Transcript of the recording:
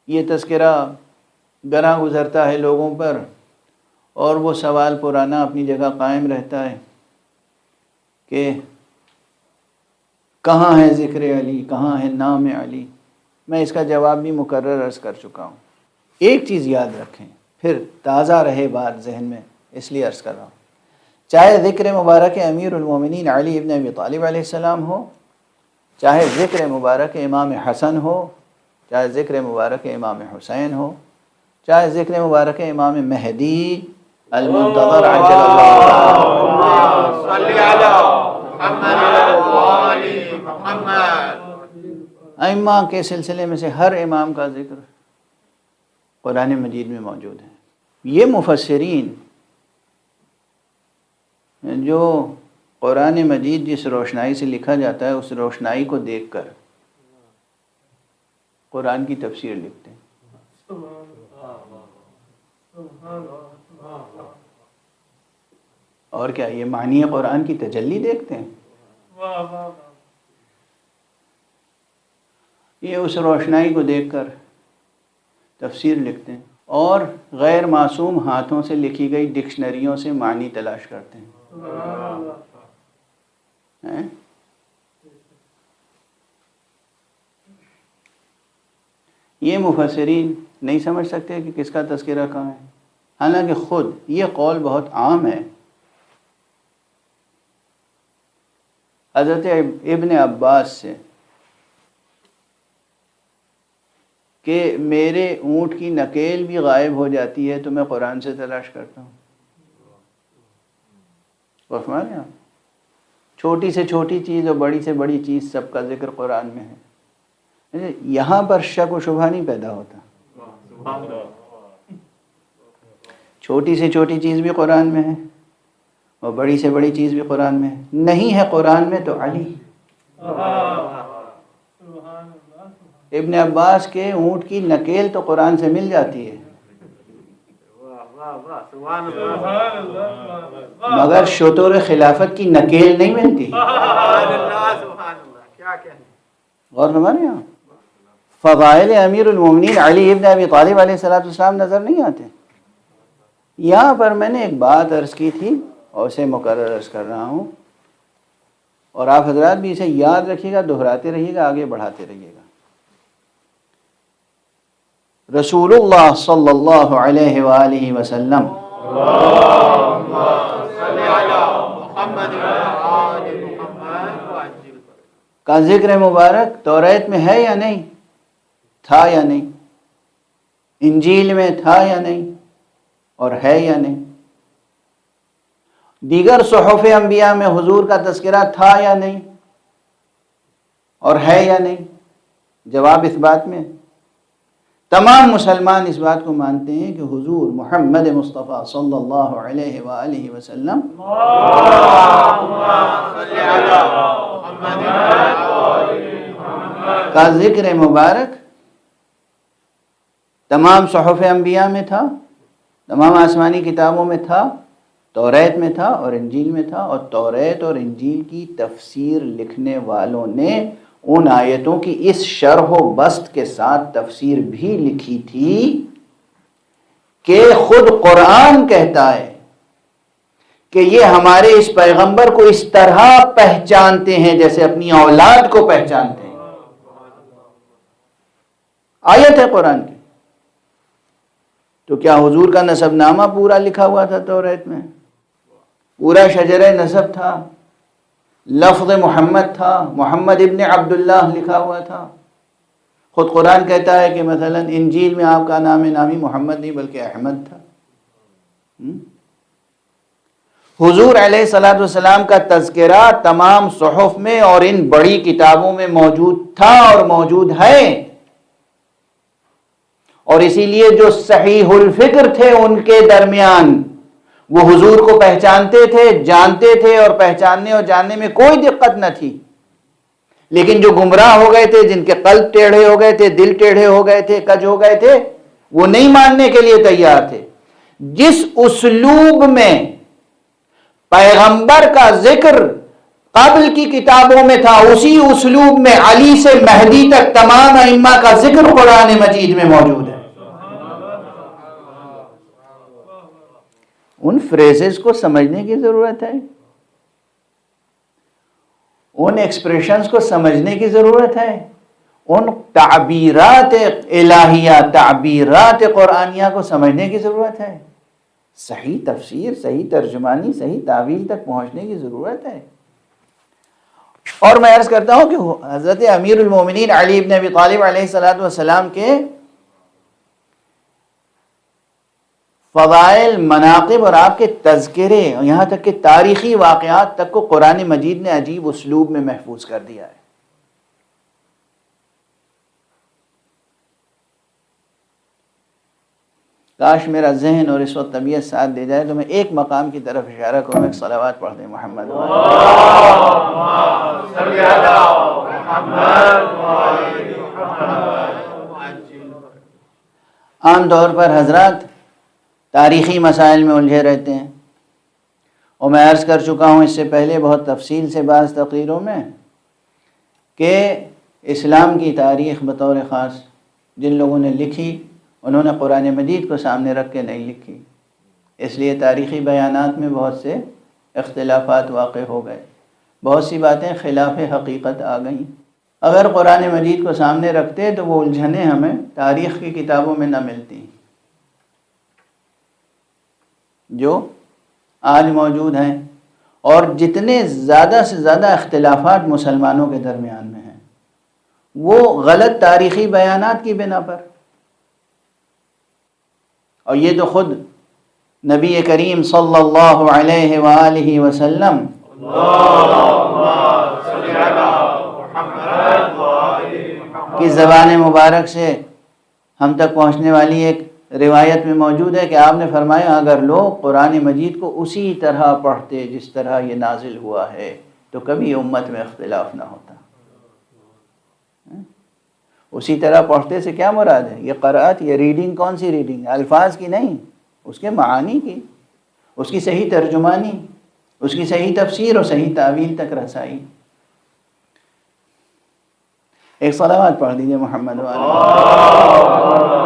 یہ تذکرہ گراں گزرتا ہے لوگوں پر، اور وہ سوال پرانا اپنی جگہ قائم رہتا ہے کہ کہاں ہے ذکر علی، کہاں ہے نام علی۔ میں اس کا جواب بھی مکرر عرض کر چکا ہوں۔ ایک چیز یاد رکھیں، پھر تازہ رہے بات ذہن میں، اس لیے عرض کر رہا ہوں، چاہے ذکر مبارک امیر المومنین علی ابن ابی طالب علیہ السلام ہو، چاہے ذکر مبارک امام حسن ہو، چاہے ذکر مبارک امام حسین ہو، چاہے ذکر مبارک امام مہدی المنتظر عجل اللہ صلی علی محمد۔ ائمہ کے سلسلے میں سے ہر امام کا ذکر قرآن مجید میں موجود ہے۔ یہ مفسرین جو قرآن مجید جس روشنائی سے لکھا جاتا ہے اس روشنائی کو دیکھ کر قرآن کی تفسیر لکھتے ہیں۔ اور کیا یہ معنی قرآن کی تجلی دیکھتے ہیں؟ یہ اس روشنائی کو دیکھ کر تفسیر لکھتے ہیں، اور غیر معصوم ہاتھوں سے لکھی گئی ڈکشنریوں سے معنی تلاش کرتے ہیں۔ یہ مفسرین نہیں سمجھ سکتے کہ کس کا تذکرہ کہاں ہے، حالانکہ خود یہ قول بہت عام ہے۔ حضرت ابن عباس سے کہ میرے اونٹ کی نکیل بھی غائب ہو جاتی ہے تو میں قرآن سے تلاش کرتا ہوں۔ فرمایا آپ، چھوٹی سے چھوٹی چیز اور بڑی سے بڑی چیز سب کا ذکر قرآن میں ہے۔ یہاں پر شک و شبہ نہیں پیدا ہوتا، چھوٹی سے چھوٹی چیز بھی قرآن میں ہے اور بڑی سے بڑی چیز بھی قرآن میں ہے۔ نہیں ہے قرآن میں تو علی۔ ابن عباس کے اونٹ کی نکیل تو قرآن سے مل جاتی ہے، مگر شتر خلافت کی نکیل نہیں ملتی۔ غور فرمائیں آپ، فضائل امیر المومنین علی ابن ابی طالب علیہ السلام نظر نہیں آتے۔ یہاں پر میں نے ایک بات عرض کی تھی اور اسے مکرر عرض کر رہا ہوں، اور آپ حضرات بھی اسے یاد رکھیے گا، دہراتے رہیے گا، آگے بڑھاتے رہیے گا۔ رسول اللہ صلی اللہ علیہ وآلہ وسلم کا ذکر مبارک توریت میں ہے یا نہیں، تھا یا نہیں، انجیل میں تھا یا نہیں، اور ہے یا نہیں، دیگر صحف انبیاء میں حضور کا تذکرہ تھا یا نہیں، اور ہے یا نہیں؟ جواب اس بات میں تمام مسلمان اس بات کو مانتے ہیں کہ حضور محمد مصطفیٰ صلی اللہ علیہ وآلہ وسلم کا ذکر مبارک تمام صحف انبیاء میں تھا، تمام آسمانی کتابوں میں تھا، توریت میں تھا اور انجیل میں تھا، اور توریت اور انجیل کی تفسیر لکھنے والوں نے ان آیتوں کی اس شرح و بسط کے ساتھ تفسیر بھی لکھی تھی کہ خود قرآن کہتا ہے کہ یہ ہمارے اس پیغمبر کو اس طرح پہچانتے ہیں جیسے اپنی اولاد کو پہچانتے ہیں۔ آیت ہے قرآن کی۔ تو کیا حضور کا نسب نامہ پورا لکھا ہوا تھا توریت میں؟ پورا شجرہ نسب تھا، لفظ محمد تھا، محمد ابن عبداللہ لکھا ہوا تھا۔ خود قرآن کہتا ہے کہ مثلا انجیل میں آپ کا نام نامی محمد نہیں بلکہ احمد تھا۔ حضور علیہ الصلوۃ والسلام کا تذکرہ تمام صحف میں اور ان بڑی کتابوں میں موجود تھا اور موجود ہے، اور اسی لیے جو صحیح الفکر تھے ان کے درمیان وہ حضور کو پہچانتے تھے، جانتے تھے، اور پہچاننے اور جاننے میں کوئی دقت نہ تھی۔ لیکن جو گمراہ ہو گئے تھے، جن کے قلب ٹیڑھے ہو گئے تھے، دل ٹیڑھے ہو گئے تھے، کج ہو گئے تھے، وہ نہیں ماننے کے لیے تیار تھے۔ جس اسلوب میں پیغمبر کا ذکر قبل کی کتابوں میں تھا، اسی اسلوب میں علی سے مہدی تک تمام ائمہ کا ذکر قرآن مجید میں موجود ہے۔ ان فریزز کو سمجھنے کی ضرورت ہے، ان ایکسپریشنز کو سمجھنے کی ضرورت ہے، ان تعبیرات الہیہ، تعبیرات قرآنیہ کو سمجھنے کی ضرورت ہے، صحیح تفسیر، صحیح ترجمانی، صحیح تعویل تک پہنچنے کی ضرورت ہے۔ اور میں عرض کرتا ہوں کہ حضرت امیر المومنین علی ابن ابی طالب علیہ السلام کے فضائل، مناقب اور آپ کے تذکرے، یہاں تک کہ تاریخی واقعات تک کو قرآن مجید نے عجیب اسلوب میں محفوظ کر دیا ہے۔ کاش میرا ذہن اور اس وقت طبیعت ساتھ دے جائے تو میں ایک مقام کی طرف اشارہ کروں، ایک صلوات پڑھ دیں محمد۔ عام طور پر حضرات تاریخی مسائل میں الجھے رہتے ہیں، اور میں عرض کر چکا ہوں اس سے پہلے بہت تفصیل سے بعض تقریروں میں کہ اسلام کی تاریخ بطور خاص جن لوگوں نے لکھی انہوں نے قرآن مجید کو سامنے رکھ کے نہیں لکھی، اس لیے تاریخی بیانات میں بہت سے اختلافات واقع ہو گئے، بہت سی باتیں خلاف حقیقت آ گئیں۔ اگر قرآن مجید کو سامنے رکھتے تو وہ الجھنیں ہمیں تاریخ کی کتابوں میں نہ ملتی جو آج موجود ہیں، اور جتنے زیادہ سے زیادہ اختلافات مسلمانوں کے درمیان میں ہیں وہ غلط تاریخی بیانات کی بنا پر، اور یہ تو خود نبی کریم صلی اللہ علیہ وآلہ وسلم کی زبان مبارک سے ہم تک پہنچنے والی ایک روایت میں موجود ہے کہ آپ نے فرمایا اگر لوگ قرآن مجید کو اسی طرح پڑھتے جس طرح یہ نازل ہوا ہے تو کبھی امت میں اختلاف نہ ہوتا۔ اسی طرح پڑھتے سے کیا مراد ہے؟ یہ قرأت، یہ ریڈنگ، کون سی ریڈنگ؟ الفاظ کی نہیں، اس کے معانی کی، اس کی صحیح ترجمانی، اس کی صحیح تفسیر اور صحیح تعویل تک رسائی۔ ایک صلوات پڑھ دیجئے محمد وعلیہ